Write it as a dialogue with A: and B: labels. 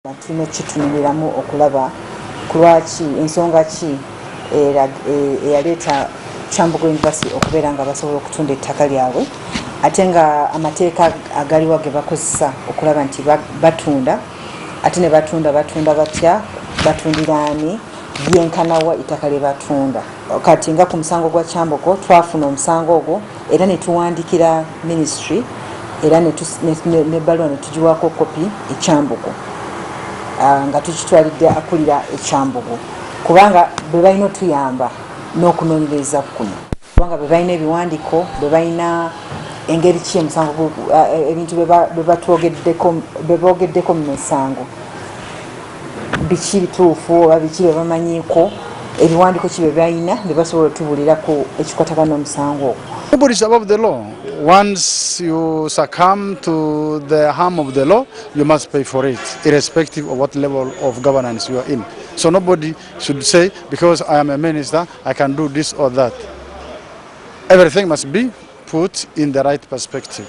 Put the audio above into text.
A: Tulina kitunuliramu okulaba kulwaki ensonga ki eyaleeta Kyambogo University okubeera nga basobola okutunda ettaka lyabwe ate nga amateeka agaliwo ge bakozesa okulaba nti batunda ate ne batunda batya batundira ani yenkanawa ettaka lye batunda. Kati nga ku musango gwa Kyambogo twafuna omusango ogwo era ne tuwandikira ministry era ne balwa ne tugiwaako kopi e Kyambogo nga tukitwalidde akulira e Kyambogo kubanga bwe balina otuyamba n'okunoonyereza kuno kubanga bwe balina ebiwandiiko bwe balina engeri ki emusango ebintu bwe boogeddeko mu misango biki bituufu oba biki bye bamanyiiko ebiwandiiko ki bye balina ne basobola otubuulirako ekikwatagana n'omusango ogwo.
B: Nobody is above the law. Once you succumb to the harm of the law, you must pay for it, irrespective of what level of governance you are in. So nobody should say, because I am a minister, I can do this or that. Everything must be put in the right perspective.